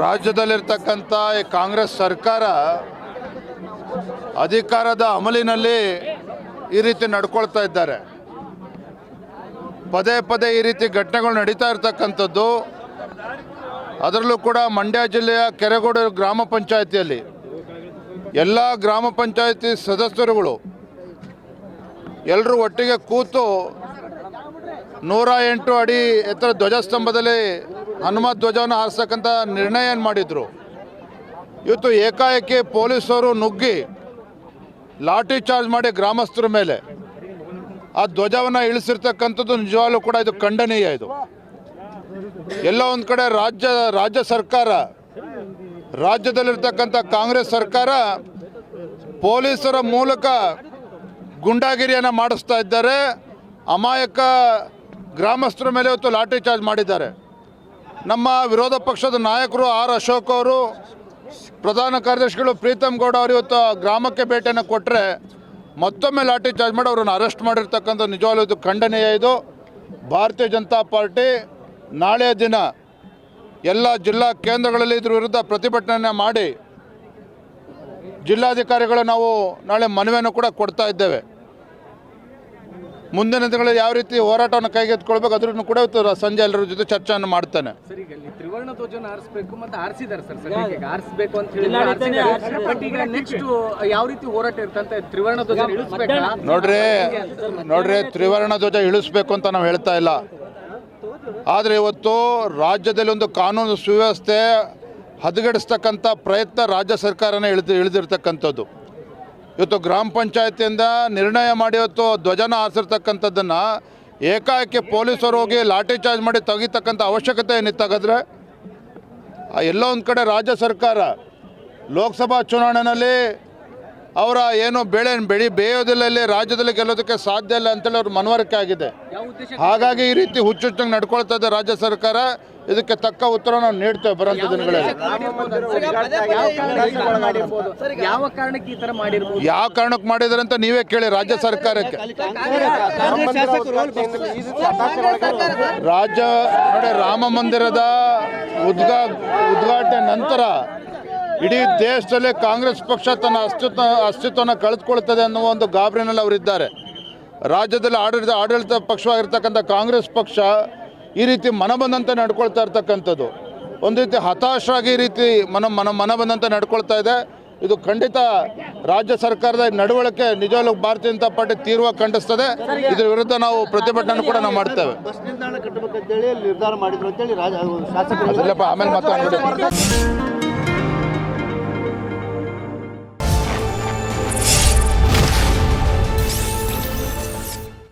ರಾಜ್ಯದಲ್ಲಿರ್ತಕ್ಕಂಥ ಈ ಕಾಂಗ್ರೆಸ್ ಸರ್ಕಾರ ಅಧಿಕಾರದ ಅಮಲಿನಲ್ಲಿ ಈ ರೀತಿ ನಡ್ಕೊಳ್ತಾ ಇದ್ದಾರೆ. ಪದೇ ಪದೇ ಈ ರೀತಿ ಘಟನೆಗಳು ನಡೀತಾ ಇರ್ತಕ್ಕಂಥದ್ದು. ಅದರಲ್ಲೂ ಕೂಡ ಮಂಡ್ಯ ಜಿಲ್ಲೆಯ ಕೆರೆಗೋಡು ಗ್ರಾಮ ಪಂಚಾಯಿತಿಯಲ್ಲಿ ಎಲ್ಲ ಗ್ರಾಮ ಪಂಚಾಯಿತಿ ಸದಸ್ಯರುಗಳು ಎಲ್ಲರೂ ಒಟ್ಟಿಗೆ ಕೂತು 108 ಅಡಿ ಎತ್ತರ ಧ್ವಜಸ್ತಂಭದಲ್ಲಿ ಹನುಮ ಧ್ವಜವನ್ನು ಹಾರಿಸ್ತಕ್ಕಂಥ ನಿರ್ಣಯ ಮಾಡಿದರು. ಇವತ್ತು ಏಕಾಏಕಿ ಪೊಲೀಸರು ನುಗ್ಗಿ ಲಾಠಿ ಚಾರ್ಜ್ ಮಾಡಿ ಗ್ರಾಮಸ್ಥರ ಮೇಲೆ ಆ ಧ್ವಜವನ್ನು ಇಳಿಸಿರ್ತಕ್ಕಂಥದ್ದು ನಿಜವಾಗ್ಲೂ ಕೂಡ ಇದು ಖಂಡನೀಯ. ಇದು ಎಲ್ಲ ಒಂದು ಕಡೆ ರಾಜ್ಯ ಸರ್ಕಾರ, ರಾಜ್ಯದಲ್ಲಿರ್ತಕ್ಕಂಥ ಕಾಂಗ್ರೆಸ್ ಸರ್ಕಾರ ಪೊಲೀಸರ ಮೂಲಕ ಗುಂಡಾಗಿರಿಯನ್ನು ಮಾಡಿಸ್ತಾ ಇದ್ದಾರೆ. ಅಮಾಯಕ ಗ್ರಾಮಸ್ಥರ ಮೇಲೆ ಇವತ್ತು ಲಾಠಿ ಚಾರ್ಜ್ ಮಾಡಿದ್ದಾರೆ. ನಮ್ಮ ವಿರೋಧ ಪಕ್ಷದ ನಾಯಕರು ಆರ್ ಅಶೋಕ್ ಅವರು, ಪ್ರಧಾನ ಕಾರ್ಯದರ್ಶಿಗಳು ಪ್ರೀತಮ್ ಗೌಡ ಅವರು ಇವತ್ತು ಗ್ರಾಮಕ್ಕೆ ಭೇಟಿಯನ್ನು ಕೊಟ್ಟರೆ ಮತ್ತೊಮ್ಮೆ ಲಾಠಿ ಚಾರ್ಜ್ ಮಾಡಿ ಅವರನ್ನು ಅರೆಸ್ಟ್ ಮಾಡಿರ್ತಕ್ಕಂಥ ನಿಜವಾಗ್ಲೂ ಇದು ಖಂಡನೀಯ. ಇದು ಭಾರತೀಯ ಜನತಾ ಪಾರ್ಟಿ ನಾಳೆಯ ದಿನ ಎಲ್ಲ ಜಿಲ್ಲಾ ಕೇಂದ್ರಗಳಲ್ಲಿ ಇದ್ರ ವಿರುದ್ಧ ಪ್ರತಿಭಟನೆ ಮಾಡಿ ಜಿಲ್ಲಾಧಿಕಾರಿಗಳು ನಾವು ನಾಳೆ ಮನವಿಯನ್ನು ಕೂಡ ಕೊಡ್ತಾ ಇದ್ದೇವೆ. ಮುಂದಿನ ದಿನಗಳಲ್ಲಿ ಯಾವ ರೀತಿ ಹೋರಾಟವನ್ನು ಕೈಗೆತ್ತಿಕೊಳ್ಬೇಕು ಅದನ್ನು ಕೂಡ ಇವತ್ತು ಸಂಜೆ ಎಲ್ಲರ ಜೊತೆ ಚರ್ಚೆಯನ್ನು ಮಾಡ್ತಾನೆ. ಸರ್, ಈಗ ತ್ರಿವರ್ಣ ಧ್ವಜನ ಆರಿಸಬೇಕು ಮತ್ತು ಆರಿಸಿದ್ದಾರೆ ಸರ್, ಸದ್ಯಕ್ಕೆ ಆರಿಸಬೇಕು ಅಂತ ಹೇಳಿ. ಬಟ್ ಈಗ ನೆಕ್ಸ್ಟ್ ಯಾವ ರೀತಿ ಹೋರಾಟ ಇರ್ತಂತೆ? ತ್ರಿವರ್ಣ ಧ್ವಜ ಇಳಿಸಬೇಕಾ? ನೋಡ್ರಿ ತ್ರಿವರ್ಣ ಧ್ವಜ ಇಳಿಸ್ಬೇಕು ಅಂತ ನಾವು ಹೇಳ್ತಾ ಇಲ್ಲ. ಆದರೆ ಇವತ್ತು ರಾಜ್ಯದಲ್ಲಿ ಒಂದು ಕಾನೂನು ಸುವ್ಯವಸ್ಥೆ ಹದಗೆಡಿಸ್ತಕ್ಕಂಥ ಪ್ರಯತ್ನ ರಾಜ್ಯ ಸರ್ಕಾರನೇ ಇಳಿದಿರ್ತಕ್ಕಂಥದ್ದು. ಇವತ್ತು ಗ್ರಾಮ ಪಂಚಾಯತಿಯಿಂದ ನಿರ್ಣಯ ಮಾಡಿ ಇವತ್ತು ಧ್ವಜನ ಹಾರಿಸಿರ್ತಕ್ಕಂಥದ್ದನ್ನು ಏಕಾಏಕಿ ಪೊಲೀಸರು ಹೋಗಿ ಲಾಠಿ ಚಾರ್ಜ್ ಮಾಡಿ ತೆಗಿತಕ್ಕಂಥ ಅವಶ್ಯಕತೆ ಏನಿತ್ತಾಗದ್ರೆ ಎಲ್ಲೋ ಒಂದು ಕಡೆ ರಾಜ್ಯ ಸರ್ಕಾರ ಲೋಕಸಭಾ ಚುನಾವಣೆಯಲ್ಲಿ ಅವರ ಏನು ಬೇಯೋದಿಲ್ಲ, ಇಲ್ಲಿ ರಾಜ್ಯದಲ್ಲಿ ಗೆಲ್ಲೋದಕ್ಕೆ ಸಾಧ್ಯ ಇಲ್ಲ ಅಂತೇಳಿ ಅವ್ರ ಮನವರಿಕೆ ಆಗಿದೆ. ಹಾಗಾಗಿ ಈ ರೀತಿ ಹುಚ್ಚುಚ್ಚಂಗೆ ನಡ್ಕೊಳ್ತಾ ಇದೆ ರಾಜ್ಯ ಸರ್ಕಾರ. ಇದಕ್ಕೆ ತಕ್ಕ ಉತ್ತರ ನಾವು ನೀಡ್ತೇವೆ ಬರೋಂಥ ದಿನಗಳಲ್ಲಿ. ಯಾವ ಕಾರಣಕ್ಕೆ ಮಾಡಿದ್ದಾರೆ ಅಂತ ನೀವೇ ಕೇಳಿ ರಾಜ್ಯ ಸರ್ಕಾರಕ್ಕೆ. ನೋಡಿ, ರಾಮ ಮಂದಿರದ ಉದ್ಘಾಟನೆ ನಂತರ ಇಡೀ ದೇಶದಲ್ಲಿ ಕಾಂಗ್ರೆಸ್ ಪಕ್ಷ ತನ್ನ ಅಸ್ತಿತ್ವವನ್ನು ಕಳೆದುಕೊಳ್ತದೆ ಅನ್ನುವ ಒಂದು ಗಾಬರಿನಲ್ಲಿ ಅವರಿದ್ದಾರೆ. ರಾಜ್ಯದಲ್ಲಿ ಆಡಳಿತ ಪಕ್ಷವಾಗಿರ್ತಕ್ಕಂಥ ಕಾಂಗ್ರೆಸ್ ಪಕ್ಷ ಈ ರೀತಿ ಮನ ಬಂದಂತೆ ನಡ್ಕೊಳ್ತಾ ಇರ್ತಕ್ಕಂಥದ್ದು ಒಂದು ರೀತಿ ಹತಾಶರಾಗಿ ಈ ರೀತಿ ಮನ ಬಂದಂತೆ ನಡ್ಕೊಳ್ತಾ ಇದೆ. ಇದು ಖಂಡಿತ ರಾಜ್ಯ ಸರ್ಕಾರದ ನಡವಳಿಕೆ ನಿಜವಾಗ್ಲೂ ಭಾರತೀಯ ಜನತಾ ಪಾರ್ಟಿ ತೀವ್ರವಾಗಿ ಖಂಡಿಸ್ತದೆ. ಇದ್ರ ವಿರುದ್ಧ ನಾವು ಪ್ರತಿಭಟನೆ ಕೂಡ ನಾವು ಮಾಡ್ತೇವೆ. ಬಸ್ ನಿಲ್ದಾಣ ಕಟ್ಟಬೇಕಂತೇಳಿ ನಿರ್ಧಾರ ಮಾಡಿದ್ರು ಅಂತೇಳಿ ಶಾಸಕರು ಆಮೇಲೆ ಮಾತಾಡ್ಬಿಡಿ.